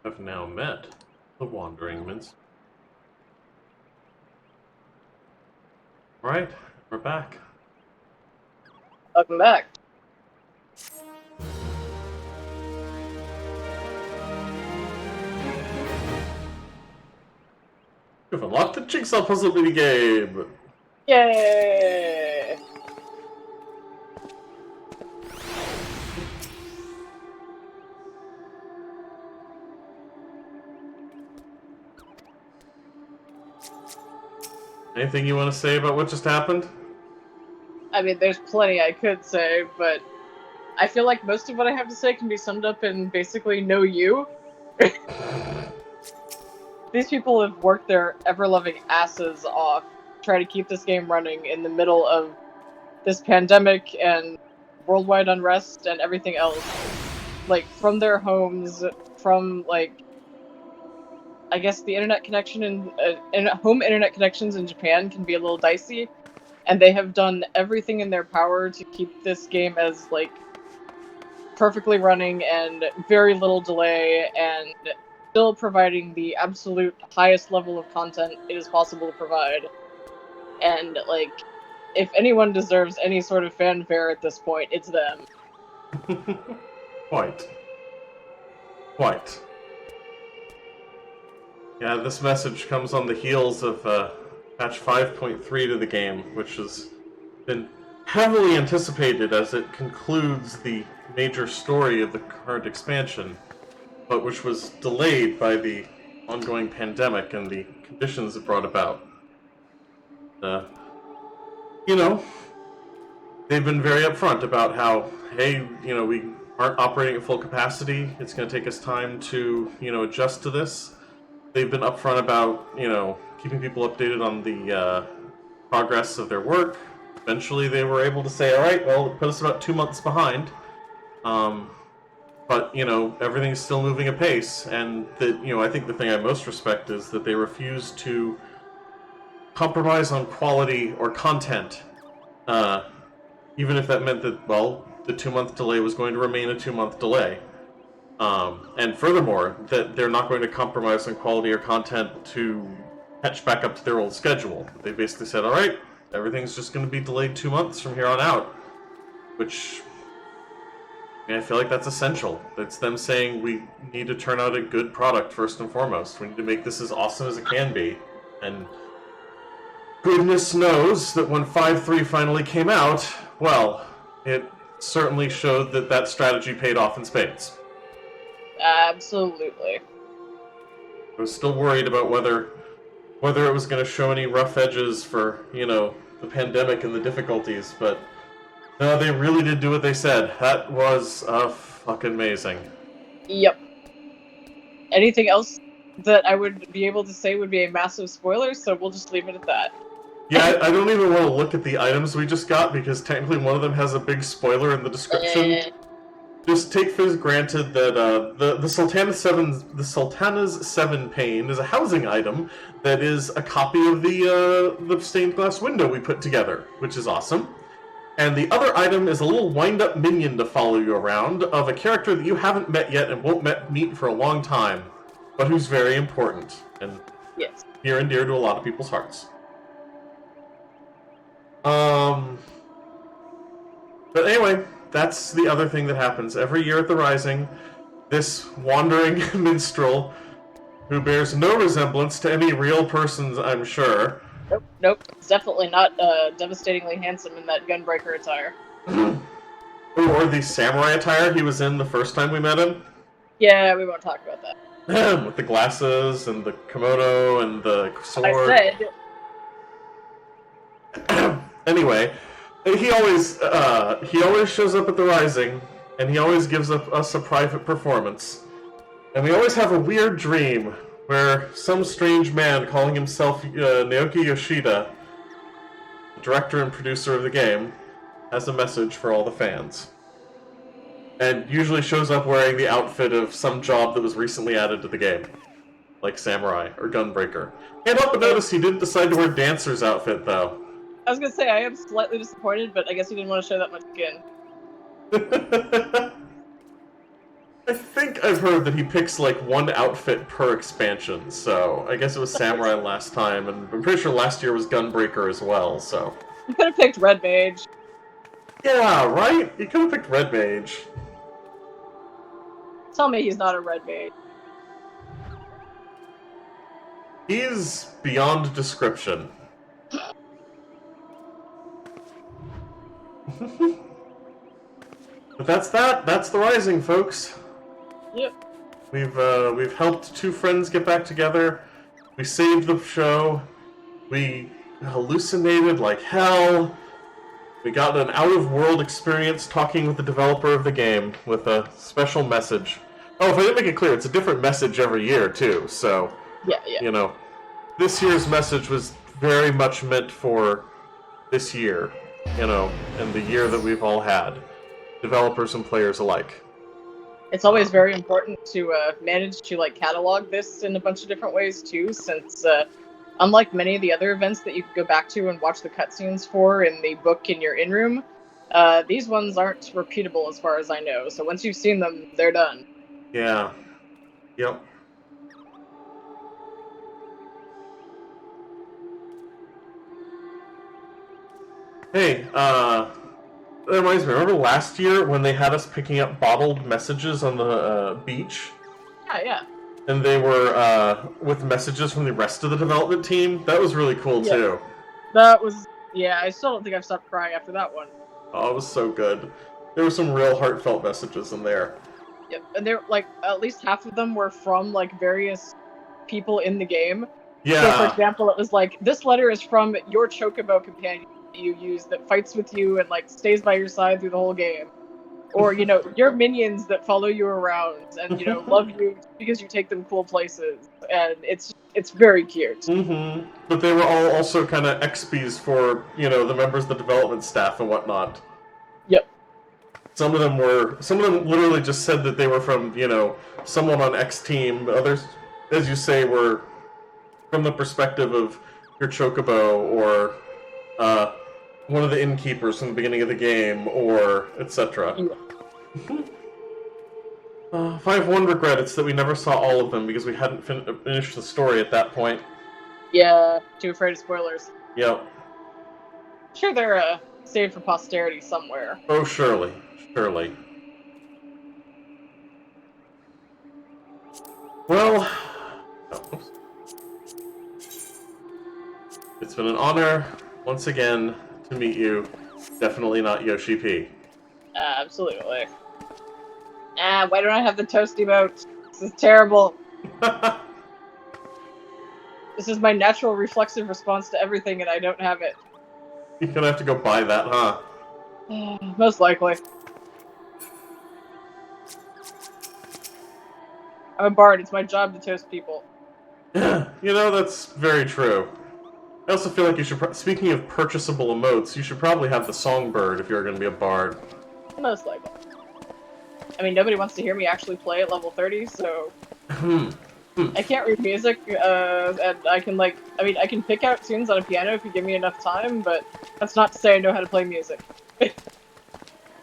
A: have now met the Wandering Minstrel. Alright, we're back.
B: Welcome back.
A: You've unlocked the Jigsaw Puzzle minigame!
B: Yay!
A: Anything you want to say about what just happened?
B: I mean, there's plenty I could say, but I feel like most of what I have to say can be summed up in basically no you. These people have worked their ever-loving asses off trying to keep this game running in the middle of this pandemic and worldwide unrest and everything else. Like, from their homes, from, like, I guess the internet connection and home internet connections in Japan can be a little dicey, and they have done everything in their power to keep this game as, like, perfectly running and very little delay, and still providing the absolute highest level of content it is possible to provide. And, like, if anyone deserves any sort of fanfare at this point, it's them.
A: Quite. Yeah, this message comes on the heels of patch 5.3 to the game, which has been heavily anticipated as it concludes the major story of the current expansion, but which was delayed by the ongoing pandemic and the conditions it brought about. You know, they've been very upfront about how, hey, you know, we aren't operating at full capacity. It's going to take us time to, you know, adjust to this. They've been upfront about, you know, keeping people updated on the progress of their work. Eventually they were able to say, alright, well, it put us about 2 months behind. But, you know, everything's still moving apace. And, that, you know, I think the thing I most respect is that they refuse to compromise on quality or content. Even if that meant that, well, the 2-month delay was going to remain a 2-month delay. And furthermore, that they're not going to compromise on quality or content to catch back up to their old schedule. They basically said, alright, everything's just going to be delayed 2 months from here on out. Which, I mean, I feel like that's essential. It's them saying we need to turn out a good product first and foremost. We need to make this as awesome as it can be. And goodness knows that when 5.3 finally came out, well, it certainly showed that that strategy paid off in spades.
B: Absolutely.
A: I was still worried about whether it was going to show any rough edges for, you know, the pandemic and the difficulties, but no, they really did do what they said. That was fucking amazing.
B: Yep. Anything else that I would be able to say would be a massive spoiler, so we'll just leave it at that.
A: Yeah, I don't even want to look at the items we just got, because technically one of them has a big spoiler in the description. Just take for granted that the Sultana's 7 pane is a housing item that is a copy of the stained glass window we put together, which is awesome. And the other item is a little wind-up minion to follow you around of a character that you haven't met yet and won't meet for a long time, but who's very important and
B: yes,
A: near and dear to a lot of people's hearts. But anyway, that's the other thing that happens. Every year at the Rising, this wandering minstrel, who bears no resemblance to any real persons, I'm sure.
B: Nope. It's definitely not devastatingly handsome in that Gunbreaker attire.
A: Or the samurai attire he was in the first time we met him.
B: Yeah, we won't talk about that.
A: With the glasses and the kimono and the sword.
B: I
A: said. Anyway, he always shows up at the Rising, and he always gives us a private performance. And we always have a weird dream where some strange man calling himself Naoki Yoshida, the director and producer of the game, has a message for all the fans. And usually shows up wearing the outfit of some job that was recently added to the game. Like Samurai or Gunbreaker. Can't help but notice he didn't decide to wear Dancer's outfit, though.
B: I was gonna say, I am slightly disappointed, but I guess he didn't want to show that much skin.
A: I think I've heard that he picks like one outfit per expansion, so I guess it was Samurai last time, and I'm pretty sure last year was Gunbreaker as well, so...
B: You could have picked Red Mage.
A: Yeah, right? You could have picked Red Mage.
B: Tell me he's not a Red Mage.
A: He's beyond description. But that's that. That's the Rising, folks.
B: Yep.
A: We've helped two friends get back together. We saved the show. We hallucinated like hell. We got an out-of-world experience talking with the developer of the game with a special message. Oh, if I didn't make it clear, it's a different message every year, too, so...
B: Yeah.
A: You know, this year's message was very much meant for this year, you know, and the year that we've all had. Developers and players alike.
B: It's always very important to manage to like catalog this in a bunch of different ways too, since unlike many of the other events that you can go back to and watch the cutscenes for in the book in your in-room, these ones aren't repeatable as far as I know. So once you've seen them, they're done.
A: Yeah. Yep. Hey, that reminds me, remember last year when they had us picking up bottled messages on the beach?
B: Yeah.
A: And they were with messages from the rest of the development team? That was really cool, too.
B: That was... Yeah, I still don't think I've stopped crying after that one.
A: Oh, it was so good. There were some real heartfelt messages in there.
B: Yep, and they're, like, at least half of them were from, like, various people in the game.
A: Yeah.
B: So, for example, it was like, this letter is from your Chocobo companion you use that fights with you and like stays by your side through the whole game, or you know your minions that follow you around and you know love you because you take them cool places, and it's very cute.
A: Mm-hmm. But they were all also kind of XPs for you know the members of the development staff and whatnot.
B: Yep.
A: Some of them literally just said that they were from you know someone on X team. Others, as you say, were from the perspective of your Chocobo or one of the innkeepers from the beginning of the game, or etc.
B: Yeah.
A: If I have one regret, it's that we never saw all of them because we hadn't finished the story at that point.
B: Yeah, too afraid of spoilers.
A: Yep.
B: Sure, they're saved for posterity somewhere.
A: Oh, surely. Surely. Well... Oh, it's been an honor, once again, to meet you. Definitely not Yoshi P.
B: Absolutely. Why don't I have the toast emote? This is terrible. This is my natural reflexive response to everything, and I don't have it.
A: You're gonna have to go buy that, huh?
B: Most likely. I'm a bard. It's my job to toast people.
A: You know, that's very true. I also feel like you should... Speaking of purchasable emotes, you should probably have the Songbird if you're going to be a bard.
B: Most likely. I mean, nobody wants to hear me actually play at level 30, so... I can't read music, and I can, like... I mean, I can pick out tunes on a piano if you give me enough time, but that's not to say I know how to play music.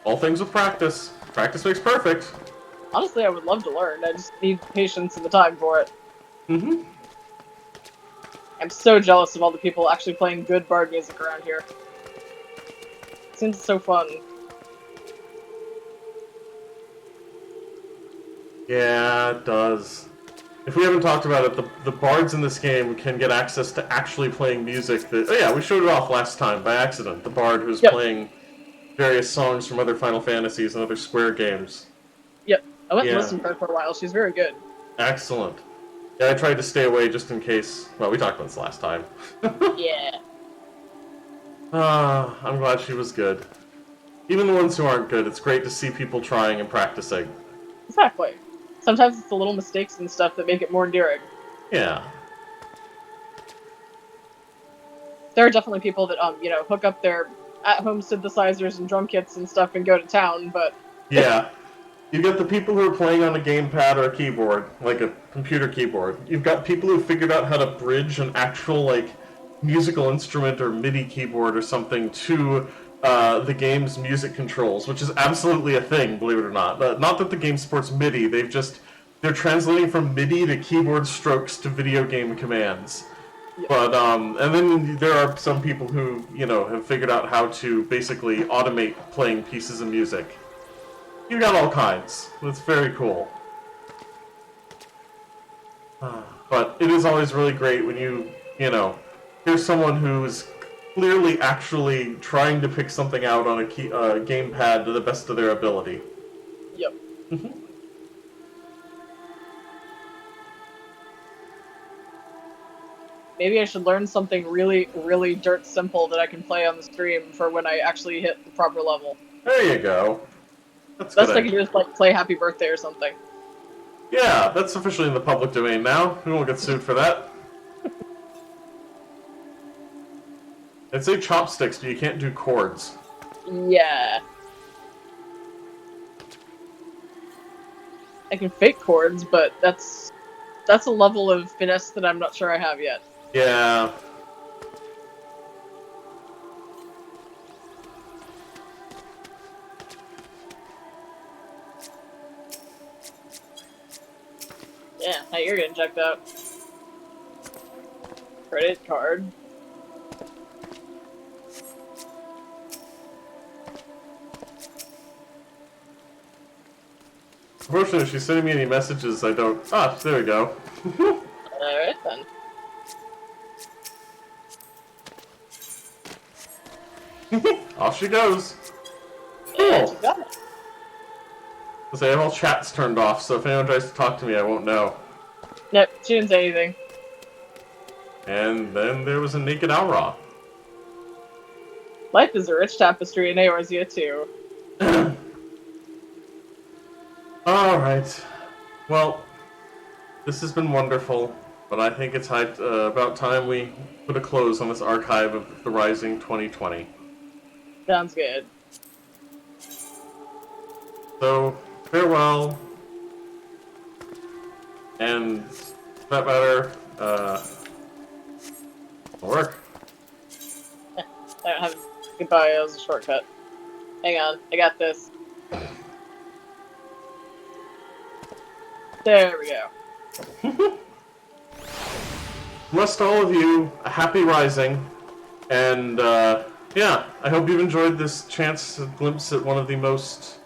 A: All things with practice. Practice makes perfect.
B: Honestly, I would love to learn. I just need patience and the time for it.
A: Mm-hmm.
B: I'm so jealous of all the people actually playing good bard music around here. It seems so fun.
A: Yeah, it does. If we haven't talked about it, the bards in this game can get access to actually playing music that... Oh yeah, we showed it off last time by accident. The bard who's playing various songs from other Final Fantasies and other Square games.
B: Yep. I went and listened to her for a while. She's very good.
A: Excellent. Yeah, I tried to stay away just in case... Well, we talked about this last time.
B: Yeah.
A: I'm glad she was good. Even the ones who aren't good, it's great to see people trying and practicing.
B: Exactly. Sometimes it's the little mistakes and stuff that make it more endearing.
A: Yeah.
B: There are definitely people that, you know, hook up their at-home synthesizers and drum kits and stuff and go to town, but...
A: Yeah. You've got the people who are playing on a gamepad or a keyboard, like a computer keyboard. You've got people who figured out how to bridge an actual, like, musical instrument or MIDI keyboard or something to the game's music controls, which is absolutely a thing, believe it or not. Not that the game supports MIDI, they're translating from MIDI to keyboard strokes to video game commands. Yeah. But, and then there are some people who, have figured out how to basically automate playing pieces of music. You got all kinds. It's very cool. But it is always really great when here's someone who's clearly actually trying to pick something out on a gamepad to the best of their ability.
B: Yep. Maybe I should learn something really, really dirt simple that I can play on the stream for when I actually hit the proper level.
A: There you go.
B: Best I can do is play Happy Birthday or something.
A: Yeah, that's officially in the public domain now. We won't get sued for that. I'd say chopsticks, but you can't do chords.
B: Yeah. I can fake chords, but that's a level of finesse that I'm not sure I have yet.
A: Yeah.
B: Yeah, hey, you're getting checked out. Credit card.
A: Unfortunately, if she's sending me any messages, I don't... Ah, there we go.
B: Alright, then.
A: Off she goes.
B: Yeah, she got it.
A: I have all chats turned off, so if anyone tries to talk to me, I won't know.
B: Nope, she didn't say anything.
A: And then there was a naked Aura.
B: Life is a rich tapestry in Eorzea too.
A: Alright. Well, this has been wonderful, but I think it's about time we put a close on this archive of The Rising 2020.
B: Sounds good.
A: So, farewell. And, for that matter, work.
B: I don't have... Goodbye, that was a shortcut. Hang on, I got this. There we go.
A: Bless to all of you, a happy Rising, and yeah, I hope you've enjoyed this chance to glimpse at one of the most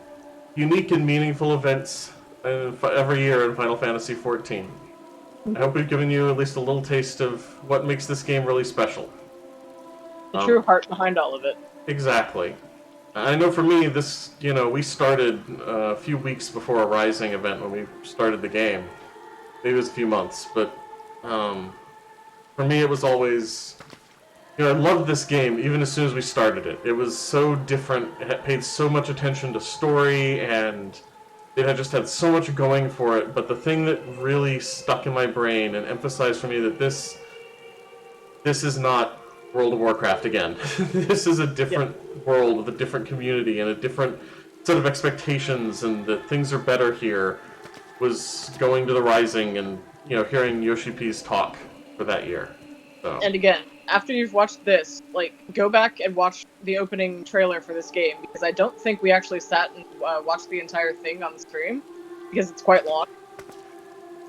A: unique and meaningful events every year in Final Fantasy XIV. I hope we've given you at least a little taste of what makes this game really special.
B: The true heart behind all of it.
A: Exactly. I know for me, this, we started a few weeks before a Rising event when we started the game. Maybe it was a few months, but for me it was always... I loved this game even as soon as we started it. It was so different, it had paid so much attention to story, and it had just had so much going for it, but the thing that really stuck in my brain and emphasized for me that this is not World of Warcraft again. This is a different world with a different community and a different set of expectations, and that things are better here, was going to the Rising and, hearing Yoshi P's talk for that year. So.
B: And again, after you've watched this, go back and watch the opening trailer for this game, because I don't think we actually sat and watched the entire thing on the stream, because it's quite long.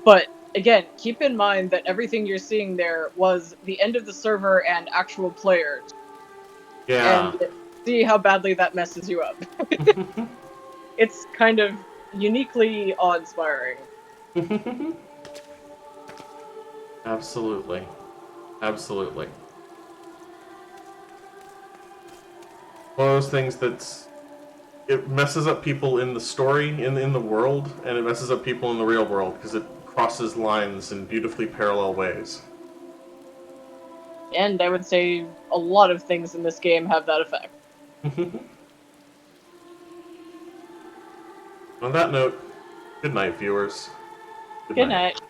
B: But again, keep in mind that everything you're seeing there was the end of the server and actual players.
A: Yeah.
B: And see how badly that messes you up. It's kind of uniquely awe-inspiring.
A: Absolutely. Absolutely. One of those things it messes up people in the story, in the world, and it messes up people in the real world, because it crosses lines in beautifully parallel ways.
B: And I would say a lot of things in this game have that effect.
A: On that note, good night, viewers.
B: Good night.